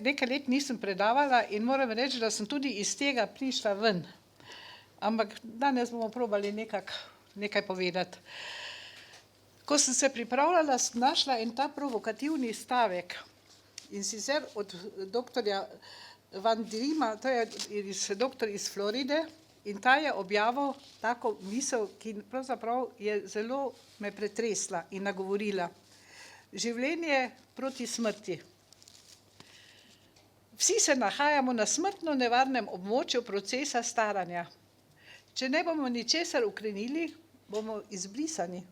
nekaj let nisem predavala in moram reči, da sem tudi iz tega prišla ven. Ampak danes bomo probali nekaj povedati. Ko sem se pripravljala, sem našla en ta provokativni stavek, in sicer od doktorja Van Drima, to je doktor iz Floride, in ta je objavil tako misel, ki pravzaprav je zelo me pretresla in nagovorila. Življenje proti smrti. Vsi se nahajamo na smrtno nevarnem območju procesa staranja. Če ne bomo ničesar ukrenili, bomo izbrisani,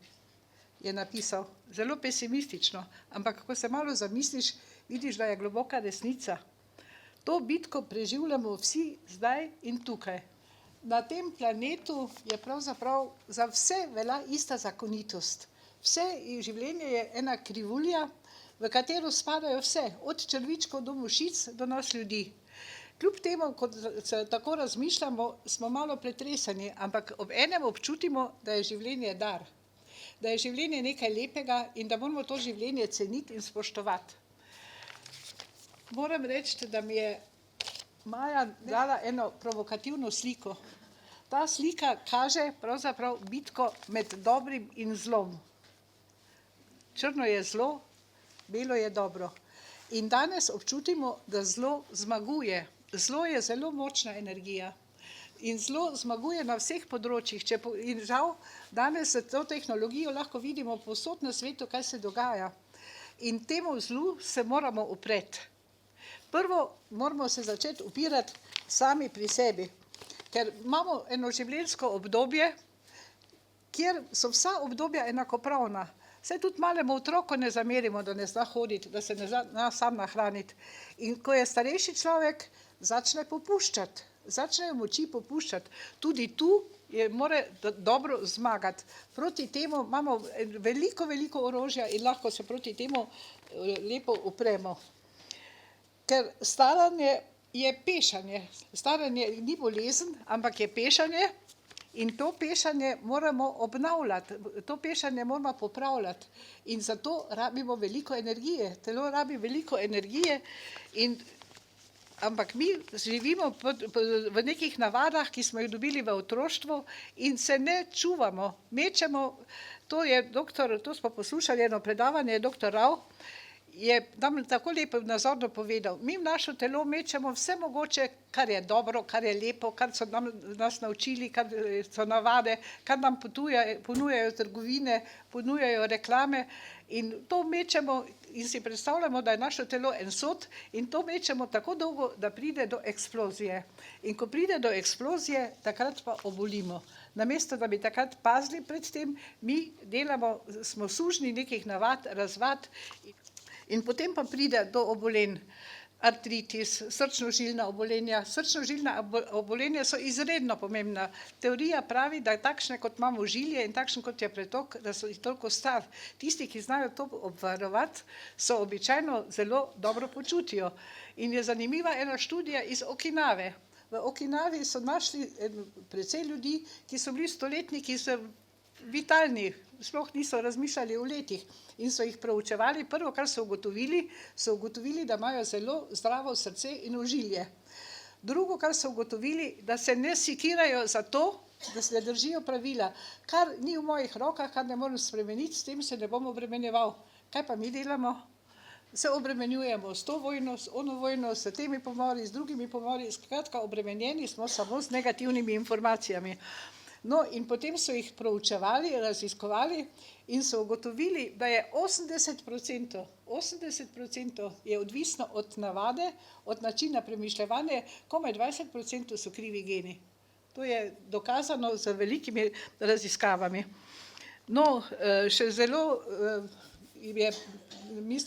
je napisal. Zelo pesimistično, ampak ko se malo zamisliš, vidiš, da je globoka resnica. To bitko preživljamo vsi zdaj in tukaj. Na tem planetu je pravzaprav za vse velja ista zakonitost. Vse življenje je ena krivulja, v katero spadajo vse, od črvičkov do mušic do nas ljudi. Kljub temu, ko se tako razmišljamo, smo malo pretreseni, ampak ob enem občutimo, da je življenje dar, da je življenje nekaj lepega in da moramo to življenje ceniti in spoštovati. Moram reči, da mi je Maja dala eno provokativno sliko. Ta slika kaže pravzaprav bitko med dobrim in zlom. Črno je zlo, belo je dobro. In danes občutimo, da zlo zmaguje. Zlo je zelo močna energija. In zlo zmaguje na vseh področjih. In žal, danes s to tehnologijo lahko vidimo povsod na svetu, kaj se dogaja. In temu zlu se moramo upreti. Prvo moramo se začeti upirati sami pri sebi, ker imamo eno življenjsko obdobje, kjer so vsa obdobja enakopravna. Saj tudi malemu otroku ne zamerimo, da ne zna hoditi, da se ne zna sam nahraniti. In ko je starejši človek, začne popuščati, začnejo moči popuščati. Tudi tu mora dobro zmagati. Proti temu imamo veliko orožja in lahko se proti temu lepo upremo. Ker staranje je pešanje. Staranje ni bolezen, ampak je pešanje in to pešanje moramo obnavljati, to pešanje moramo popravljati in zato rabimo veliko energije, telo rabi veliko energije, ampak mi živimo v nekih navadah, ki smo jih dobili v otroštvu in se ne čuvamo, mečemo, to smo poslušali eno predavanje, doktor Rau, je nam tako lepo nazorno povedal, mi v naše telo mečemo vse mogoče, kar je dobro, kar je lepo, kar so nas naučili, kar so navade, kar nam ponujajo trgovine, ponujajo reklame in to mečemo in si predstavljamo, da je naše telo en sod in to mečemo tako dolgo, da pride do eksplozije. In ko pride do eksplozije, takrat pa obolimo. Namesto, da bi takrat pazili pred tem, mi smo sužnji nekih navad, razvad, in potem pa pride do obolenj, artritis, srčno-žilna obolenja. Srčno-žilna obolenja so izredno pomembna. Teorija pravi, da takšne, kot imamo žilje in takšen, kot je pretok, da so toliko star. Tisti, ki znajo to obvarovati, so običajno zelo dobro počutijo. In je zanimiva ena študija iz Okinave. V Okinavi so našli precej ljudi, ki so bili stoletniki, so vitalni, sploh niso razmišljali o letih in so jih proučevali. Prvo, kar so ugotovili, da imajo zelo zdravo srce in ožilje. Drugo, kar so ugotovili, da se ne sikirajo za to, da se držijo pravila. Kar ni v mojih rokah, kar ne morem spremeniti, s tem se ne bom obremenjeval. Kaj pa mi delamo? Se obremenjujemo s to vojno, s ono vojno, s temi pomori, s drugimi pomori. Skratka, obremenjeni smo samo z negativnimi informacijami. No, in potem so jih proučevali, raziskovali in so ugotovili, da je 80% je odvisno od navade, od načina premišljevanja, komaj 20% so krivi geni. To je dokazano z velikimi raziskavami. No, še zelo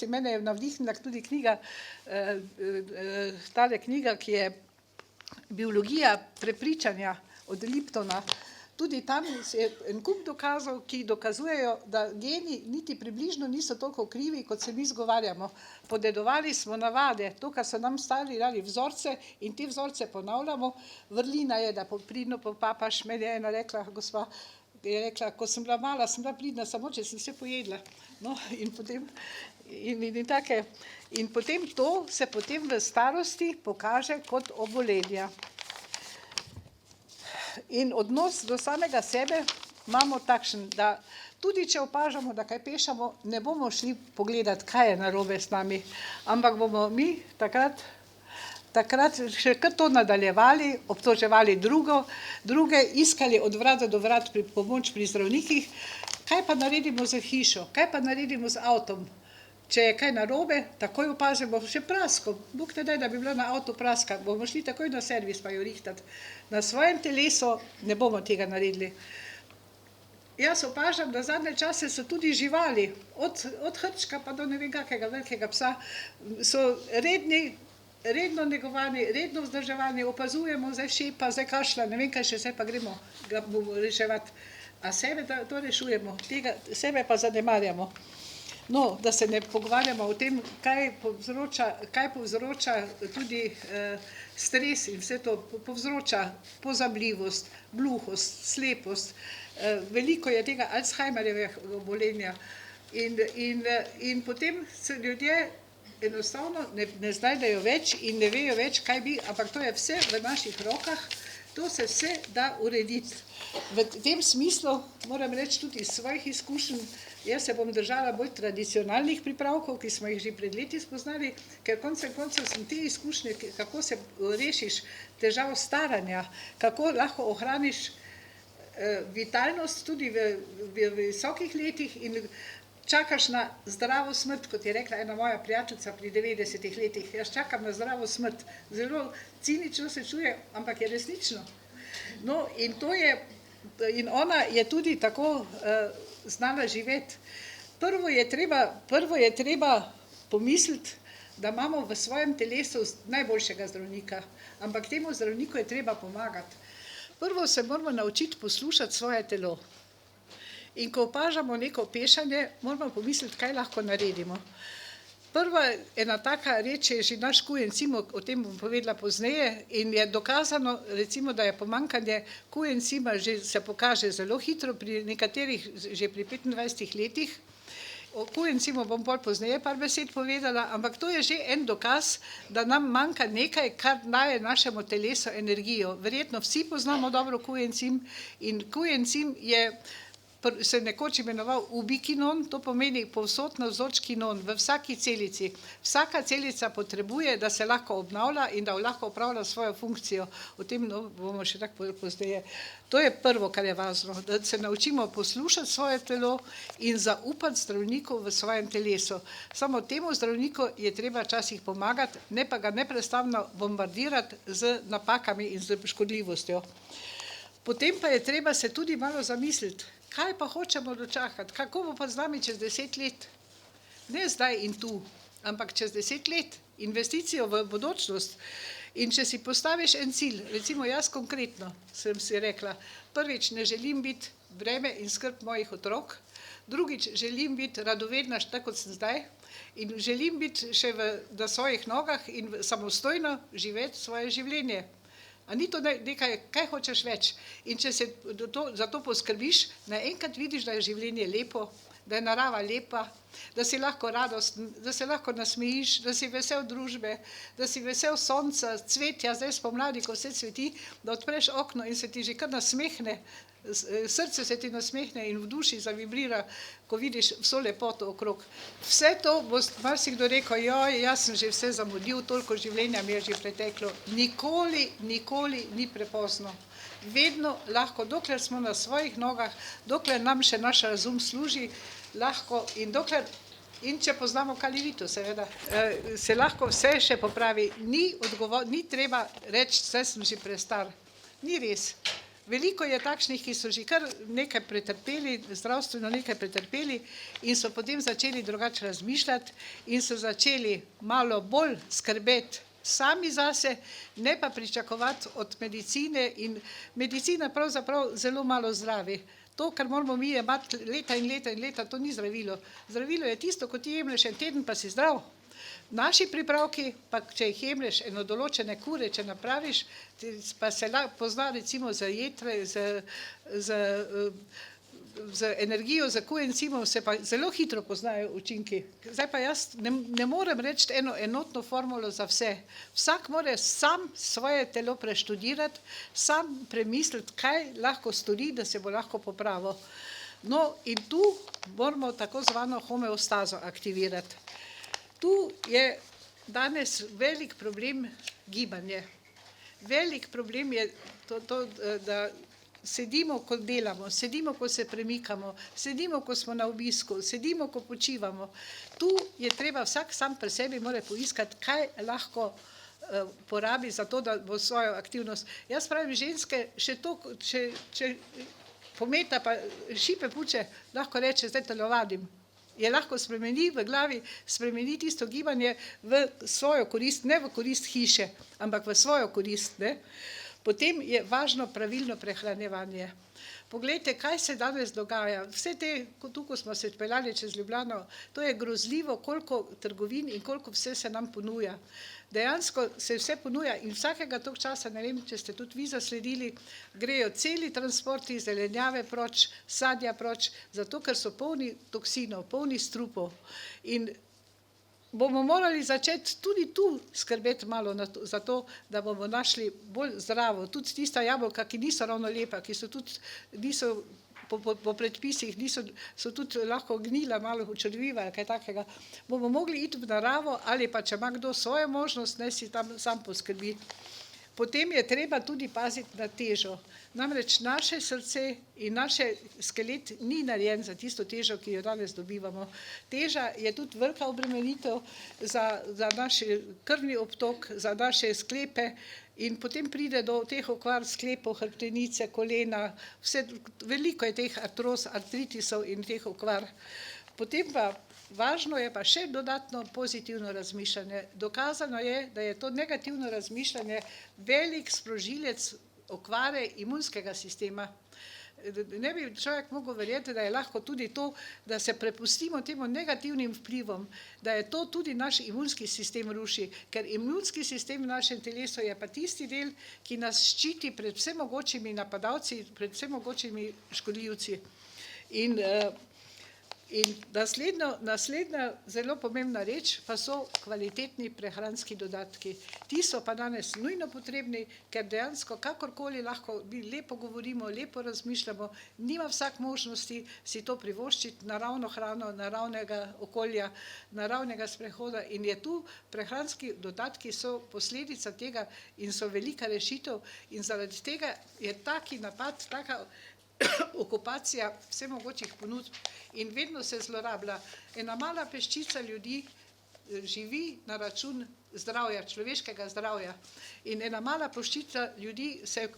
mene je navdihnila tudi knjiga, tale knjiga, ki je Biologija prepričanja od Liptona. Tudi tam je en kup dokazov, ki dokazujejo, da geni niti približno niso toliko krivi, kot se mi izgovarjamo. Podedovali smo navade, to, kar so nam stari dali vzorce in te vzorce ponavljamo. Vrlina je, da pridno popapaš. Meni je ena rekla, gospa, je rekla, ko sem bila mala, sem bila pridna, samo če sem se pojedla. No, in potem in take. In potem to se potem v starosti pokaže kot obolenja. In odnos do samega sebe imamo takšen, da tudi če opažamo, da kaj pešamo, ne bomo šli pogledati, kaj je narobe s nami, ampak bomo mi takrat še kar to nadaljevali, obtoževali druge, iskali od vrata do vrat pomoč pri zdravnikih, kaj pa naredimo z hišo, kaj pa naredimo z avtom. Če je kaj narobe, takoj opazimo, še prasko, Bog ne daj, da bi bila na avtu praska, bomo šli takoj na servis pa jo rihtati. Na svojem telesu ne bomo tega naredili. Jaz opažam, da zadnje čase so tudi živali, od hrčka pa do ne vem kakega velikega psa, so redno negovani, redno vzdrževani, opazujemo, zdaj šepa, zdaj kašlja, ne vem kaj še, zdaj pa gremo ga bomo reševati. A sebe to rešujemo, sebe pa zanemarjamo. No, da se ne pogovarjamo o tem, kaj povzroča tudi stres in vse to povzroča pozabljivost, gluhost, slepost. Veliko je tega Alzheimerjevega obolenja in potem se ljudje enostavno ne znajdejo več in ne vejo več, kaj bi, ampak to je vse v naših rokah, to se vse da urediti. V tem smislu moram reči tudi iz svojih izkušenj, jaz se bom držala bolj tradicionalnih pripravkov, ki smo jih že pred leti spoznali, ker koncev sem te izkušnje, kako se rešiš težav staranja, kako lahko ohraniš vitalnost tudi v visokih letih in čakaš na zdravo smrt, kot je rekla ena moja prijateljica pri 90 letih. Jaz čakam na zdravo smrt. Zelo cinično se čuje, ampak je resnično. No, in ona je tudi tako znala živeti. Prvo je treba pomisliti, da imamo v svojem telesu najboljšega zdravnika, ampak temu zdravniku je treba pomagati. Prvo se moramo naučiti poslušati svoje telo. In ko opažamo neko pešanje, moramo pomisliti, kaj lahko naredimo. Prva ena taka reč je že naš koencim, o tem bom povedala pozneje, in je dokazano, recimo, da je pomanjkanje koencima se pokaže zelo hitro, pri nekaterih že pri 25 letih. O koencimu bom bolj pozneje par besed povedala, ampak to je že en dokaz, da nam manjka nekaj, kar daje našemu telesu energijo. Verjetno vsi poznamo dobro koencim in koencim se nekoč imenoval ubikinon, to pomeni povsod navzoč kinon v vsaki celici. Vsaka celica potrebuje, da se lahko obnavlja in da lahko opravlja svojo funkcijo. O tem bomo še tako pozneje. To je prvo, kar je važno, da se naučimo poslušati svoje telo in zaupati zdravniku v svojem telesu. Samo temu zdravniku je treba včasih pomagati, ne pa ga neprestavno bombardirati z napakami in z škodljivostjo. Potem pa je treba se tudi malo zamisliti, kaj pa hočemo dočakati, kako bo pa z nami čez 10 let. Ne zdaj in tu, ampak čez 10 let, investicijo v bodočnost. In če si postaviš en cilj, recimo jaz konkretno sem si rekla, prvič ne želim biti breme in skrb mojih otrok, drugič želim biti radovedna, tako kot sem zdaj, in želim biti še na svojih nogah in samostojno živeti svoje življenje. A ni to nekaj, kaj hočeš več? In če se za to poskrbiš, naenkrat vidiš, da je življenje lepo, da je narava lepa, da si lahko radosten, da se lahko nasmejiš, da si vesel družbe, da si vesel sonca, cvetja, zdaj spomladi, ko vse cveti, da odpreš okno in se ti že kar nasmehne, srce se ti nasmehne in v duši zavibrira, ko vidiš vso lepoto okrog. Vse to bo marsikdo rekel, joj, jaz sem že vse zamudil, toliko življenja mi je že preteklo. Nikoli ni prepozno. Vedno lahko, dokler smo na svojih nogah, dokler nam še naš razum služi, lahko in če poznamo Kalivito, seveda, se lahko vse še popravi. Ni treba reči, vse sem že prestar. Ni res. Veliko je takšnih, ki so že kar nekaj pretrpeli, zdravstveno nekaj pretrpeli in so potem začeli drugače razmišljati in so začeli malo bolj skrbeti sami zase, ne pa pričakovati od medicine, in medicina pravzaprav zelo malo zdravi. To, kar moramo mi jemati leta in leta in leta, to ni zdravilo. Zdravilo je tisto, ko ti jemlješ en teden, pa si zdrav. Naši pripravki, pa če jih jemlješ eno določene kure, če napraviš, pa se pozna recimo za jetre, z energijo, z koencimom se pa zelo hitro poznajo učinki. Zdaj pa jaz ne morem reči eno enotno formulo za vse. Vsak mora sam svoje telo preštudirati, sam premisliti, kaj lahko stori, da se bo lahko popravil. No, in tu moramo tako zvano homeostazo aktivirati. Tu je danes velik problem gibanje. Velik problem je to, da sedimo, ko delamo, sedimo, ko se premikamo, sedimo, ko smo na obisku, sedimo, ko počivamo. Tu je treba vsak sam pri sebi mora poiskati, kaj lahko porabi za to, da bo svojo aktivnost. Jaz pravim, ženske še to, če pometa pa šipe puče, lahko reče, zdaj telovadim. Je lahko spremeni v glavi, spremeni tisto gibanje v svojo korist, ne v korist hiše, ampak v svojo korist, ne. Potem je važno pravilno prehranjevanje. Poglejte, kaj se danes dogaja. Vse te, tu, ko smo se odpeljali čez Ljubljano, to je grozljivo, koliko trgovin in koliko vse se nam ponuja. Dejansko se vse ponuja in vsakega tog časa, ne vem, če ste tudi vi zasledili, grejo celi transporti zelenjave proč, sadja proč, zato ker so polni toksinov, polni strupov. In bomo morali začeti tudi tu skrbeti malo za to, da bomo našli bolj zdravo, tudi tista jabolka, ki niso ravno lepa, ki so tudi, niso po predpisih, so tudi lahko gnila, malo očrviva, kaj takega, bomo mogli iti v naravo ali pa, če ima kdo svojo možnost, naj si tam sam poskrbi. Potem je treba tudi paziti na težo. Namreč naše srce in naš skelet ni narejen za tisto težo, ki jo danes dobivamo. Teža je tudi velika obremenitev za naš krvni obtok, za naše sklepe in potem pride do teh okvar sklepov, hrbtenice, kolena, veliko je teh artroz, artritisov in teh okvar. Potem pa važno je pa še dodatno pozitivno razmišljanje. Dokazano je, da je to negativno razmišljanje velik sprožilec okvare imunskega sistema. Ne bi človek mogel verjeti, da je lahko tudi to, da se prepustimo temu negativnim vplivom, da je to tudi naš imunski sistem ruši, ker imunski sistem v našem telesu je pa tisti del, ki nas ščiti pred vsemogočimi napadalci, pred vsemogočimi škodljivci. In naslednja zelo pomembna reč pa so kvalitetni prehranski dodatki. Ti so pa danes nujno potrebni, ker dejansko kakorkoli lahko mi lepo govorimo, lepo razmišljamo, nima vsak možnosti si to privoščiti, naravno hrano, naravnega okolja, naravnega sprehoda in je tu prehranski dodatki so posledica tega in so velika rešitev in zaradi tega je taki napad, taka okupacija vsemogočih ponudb in vedno se zlorablja. Ena mala peščica ljudi živi na račun zdravja, človeškega zdravja in ena mala peščica ljudi se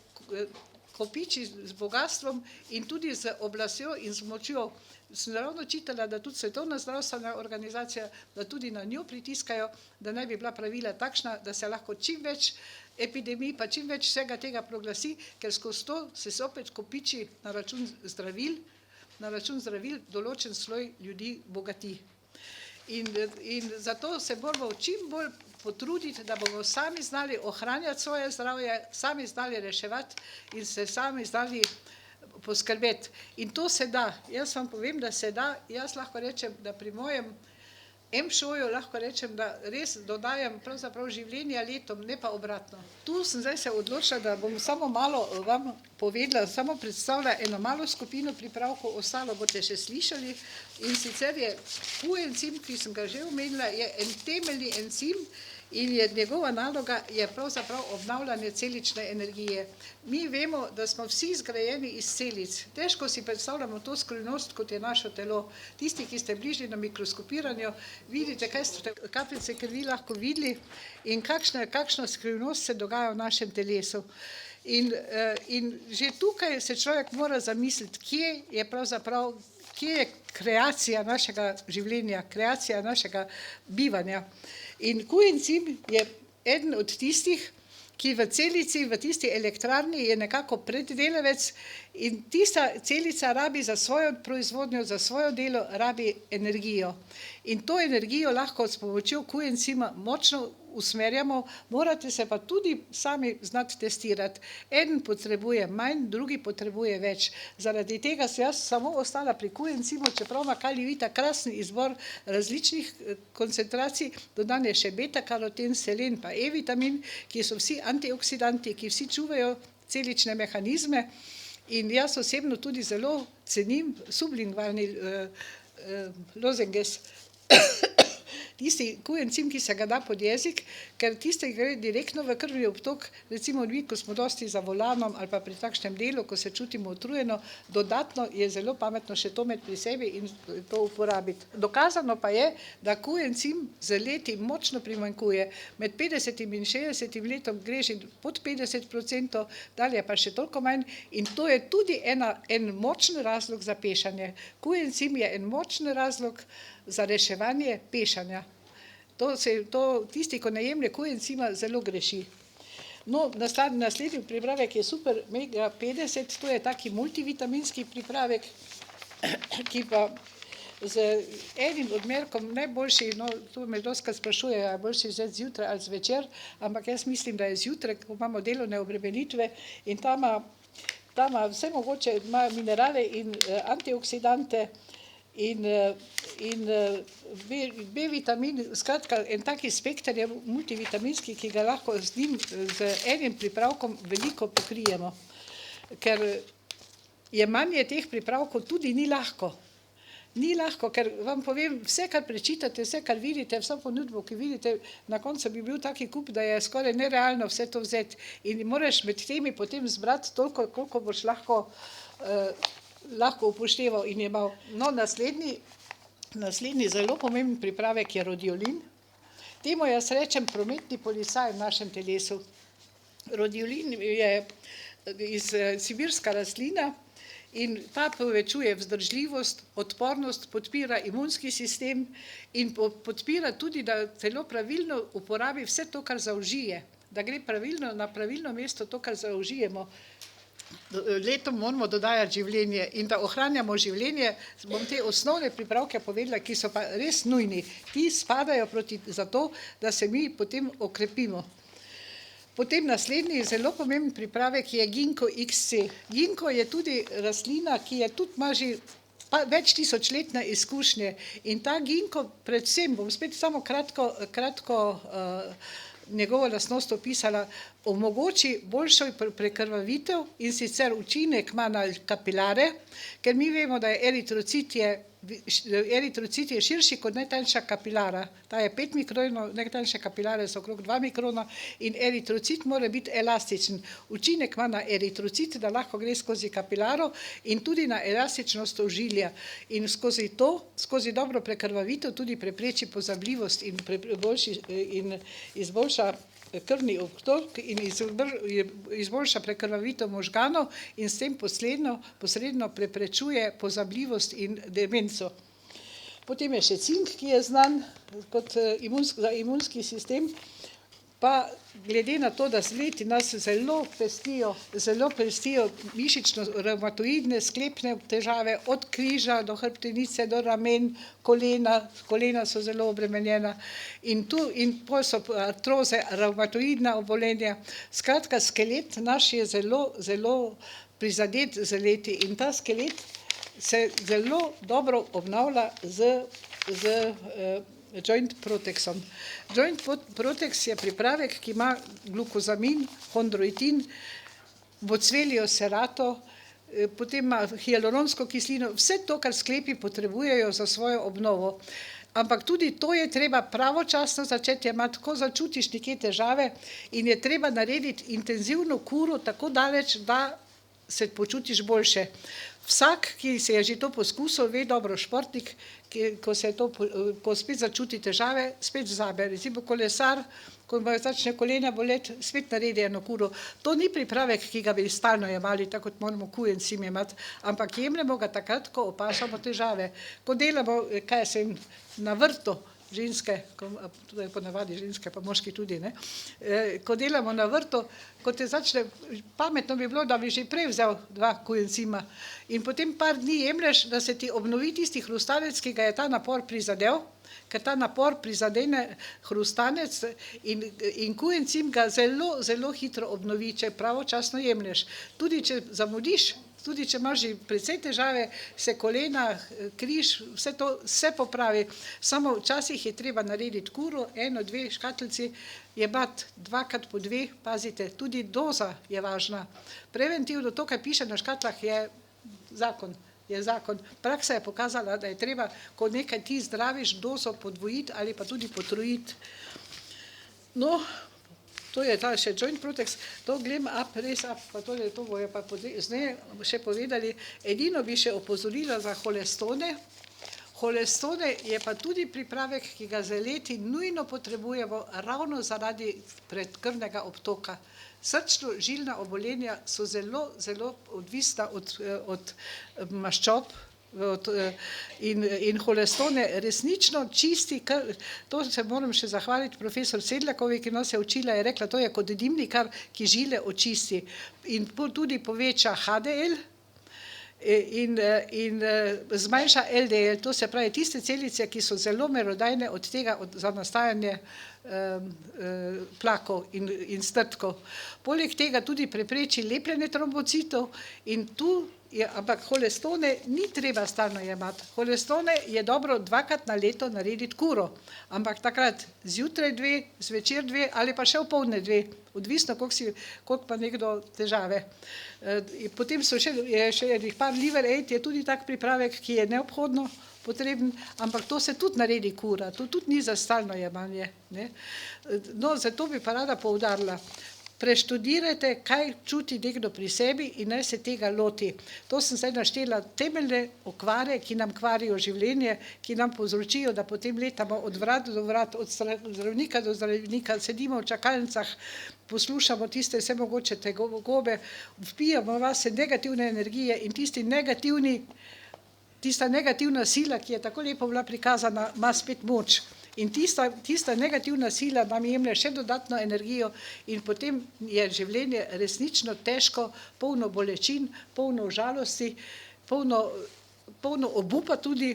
kopiči z bogastvom in tudi z oblastjo in z močjo. Sem ravno čitala, da tudi Svetovna zdravstvena organizacija, da tudi na njo pritiskajo, da naj bi bila pravila takšna, da se lahko čim več epidemij, pa čim več vsega tega proglasi, ker skozi to se opet kopiči na račun zdravil določen sloj ljudi bogati. In zato se moramo čim bolj potruditi, da bomo sami znali ohranjati svoje zdravje, sami znali reševati in se sami znali poskrbeti. In to se da. Jaz vam povem, da se da. Jaz lahko rečem, da pri mojem M-šoju lahko rečem, da res dodajam pravzaprav življenja letom, ne pa obratno. Tu sem zdaj se odločila, da bom samo malo vam povedala, samo predstavila eno malo skupino pripravkov, ostalo boste še slišali. In sicer je koencim, ki sem ga že omenila, je en temeljni encim in njegova naloga je pravzaprav obnavljanje celične energije. Mi vemo, da smo vsi zgrajeni iz celic. Težko si predstavljamo to skrivnost, kot je naše telo. Tisti, ki ste bližje na mikroskopiranju, vidite, kaj ste kapljice krvi lahko videli in kakšna skrivnost se dogaja v našem telesu. In že tukaj se človek mora zamisliti, kje je kreacija našega življenja, kreacija našega bivanja. In koencim je eden od tistih, ki v celici, v tisti elektrarni je nekako preddelavec in tista celica rabi za svojo proizvodnjo, za svojo delo, rabi energijo. In to energijo lahko s pomočjo koencima močno usmerjamo, morate se pa tudi sami znati testirati. Eden potrebuje manj, drugi potrebuje več. Zaradi tega sem jaz samo ostala pri Q-encimu, čeprav ima kalivita krasen izbor različnih koncentracij, dodan je še beta-karoten, selen pa E-vitamin, ki so vsi antioksidanti, ki vsi čuvajo celične mehanizme. In jaz osebno tudi zelo cenim sublingualni lozenges, tisti Q-encim, ki se ga da pod jezik, ker tisti gre direktno v krvni obtok, recimo mi, ko smo dosti za volanom ali pa pri takšnem delu, ko se čutimo utrujeno, dodatno je zelo pametno še to imeti pri sebi in to uporabiti. Dokazano pa je, da Q-encim z leti močno primanjkuje. Med 50 in 60 letom gre že pod 50%, dalje pa še toliko manj in to je tudi en močen razlog za pešanje. Q-encim je en močen razlog za reševanje pešanja. Tisti, ko ne jemlje Q-encima, zelo greši. No, naslednji pripravek je super Omega 50, to je taki multivitaminski pripravek, ki pa z enim odmerkom najboljši, no, to me dostikrat sprašujejo, je boljši vzeti zjutraj ali zvečer, ampak jaz mislim, da je zjutraj, ko imamo delovne obremenitve in ta ima vse mogoče, ima minerale in antioksidante in B-vitamin, skratka, en taki spekter je multivitaminski, ki ga lahko z enim pripravkom veliko pokrijemo. Ker jemanje teh pripravkov tudi ni lahko. Ni lahko, ker vam povem, vse, kar prečitate, vse, kar vidite, vso ponudbo, ki vidite, na koncu bi bil taki kup, da je skoraj nerealno vse to vzeti. In moraš med temi potem zbrati toliko, koliko boš lahko upošteval in jemal. No, naslednji zelo pomemben pripravek je rodiolin. Temu jaz rečem prometni policaj v našem telesu. Rodiolin je sibirska rastlina in ta povečuje vzdržljivost, odpornost, podpira imunski sistem in podpira tudi, da telo pravilno uporabi vse to, kar zaužije. Da gre na pravilno mesto to, kar zaužijemo. Letom moramo dodajati življenje in da ohranjamo življenje, bom te osnovne pripravke povedala, ki so pa res nujni. Ti spadajo za to, da se mi potem okrepimo. Potem naslednji zelo pomemben pripravek je Ginkgo XC. Ginkgo je tudi rastlina, ki je tudi ima že več tisočletne izkušnje in ta Ginkgo predvsem, bom spet samo kratko njegovo lastnost opisala, omogoči boljšo prekrvavitev in sicer učinek ima na kapilare, ker mi vemo, da je eritrocit je širši kot najtanjša kapilara. Ta je 5 mikronov, najtanjše kapilare so okrog 2 mikrona in eritrocit mora biti elastičen. Učinek ima na eritrocit, da lahko gre skozi kapilaro in tudi na elastičnost ožilja. In skozi dobro prekrvavitev tudi prepreči pozabljivost in izboljša krvni obtok in izboljša prekrvavitev možganov in s tem posredno preprečuje pozabljivost in demenco. Potem je še cink, ki je znan kot za imunski sistem, pa glede na to, da z leti nas zelo pestijo mišično-revmatoidne sklepne težave, od križa do hrbtenice, do ramen, kolena so zelo obremenjena in potem so artroze, revmatoidna obolenja. Skratka, skelet naš je zelo prizadet z leti in ta skelet se zelo dobro obnavlja z Joint Protexom. Joint Protex je pripravek, ki ima glukozamin, chondroitin, bocvelijo serato, potem ima hialuronsko kislino, vse to, kar sklepi potrebujejo za svojo obnovo. Ampak tudi to je treba pravočasno začeti jemati, ko začutiš nekje težave in je treba narediti intenzivno kuro tako daleč, da se počutiš boljše. Vsak, ki se je že to poskusil, ve dobro, športnik, ko spet začuti težave, spet vzabe. Recimo kolesar, ko začne kolena boleti, spet naredi eno kuro. To ni pripravek, ki ga bi stalno jemali, tako kot moramo Q-encim jemati, ampak jemljemo ga takrat, ko opažamo težave. Ko delamo, na vrtu, ženske, tudi ponavadi ženske, pa moški tudi, ne, ko delamo na vrtu, ko te začne, pametno bi bilo, da bi že prej vzel 2 Q-encima in potem par dni jemlješ, da se ti obnovi tisti hrustanec, ki ga je ta napor prizadel ker ta napor prizadene hrustanec in koencim ga zelo, zelo hitro obnovi, če pravočasno jemlješ. Tudi če zamudiš, tudi če imaš že precej težave, se kolena, križ, vse to se popravi. Samo včasih je treba narediti kuro, 1, 2 škatlici, jebati 2x po 2, pazite, tudi doza je važna. Preventivno, to, kar piše na škatlah, je zakon. Praksa je pokazala, da je treba, ko nekaj ti zdraviš, dozo podvojiti ali pa tudi potrojiti. No, to je ta še joint protex, to gledam up, res up, pa to bojo pa zdaj še povedali. Edino bi še opozorila za holestone. Holestone je pa tudi pripravek, ki ga z leti nujno potrebujemo ravno zaradi predkrvnega obtoka. Srčno-žilna obolenja so zelo, zelo odvisna od maščob in holestone resnično čisti, to se moram še zahvaliti profesor Sedlakovi, ki nas je učila, je rekla, to je kot dimnikar, ki žile očisti in tudi poveča HDL in zmanjša LDL, to se pravi tiste celice, ki so zelo merodajne od tega za nastajanje plakov in strdkov. Poleg tega tudi prepreči lepljenje trombocitov in tu ampak holestone ni treba stalno jemati. Holestone je dobro 2x na leto narediti kuro, ampak takrat zjutraj 2, zvečer 2 ali pa še opoldne 2, odvisno, koliko pa nekdo težave. Potem so še par liver aid, je tudi tak pripravek, ki je neobhodno potreben, ampak to se tudi naredi kura, to tudi ni za stalno jemanje. No, zato bi pa rada poudarila, preštudirajte, kaj čuti nekdo pri sebi in naj se tega loti. To sem zdaj naštela temeljne okvare, ki nam kvarijo življenje, ki nam povzročijo, da potem letamo od vrat do vrat, od zdravnika do zdravnika, sedimo v čakalnicah, poslušamo tiste vse mogoče tegobe, vpijamo vase negativne energije in tista negativna sila, ki je tako lepo bila prikazana, ima spet moč. In tista negativna sila nam jemlje še dodatno energijo in potem je življenje resnično težko, polno bolečin, polno žalosti, polno obupa tudi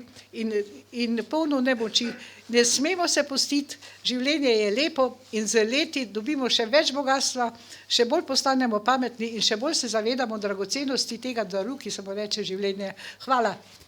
in polno nemoči. Ne smemo se pustiti, življenje je lepo in z leti dobimo še več bogatstva, še bolj postanemo pametni in še bolj se zavedamo dragocenosti tega daru, ki se mu reče življenje. Hvala. Hvala.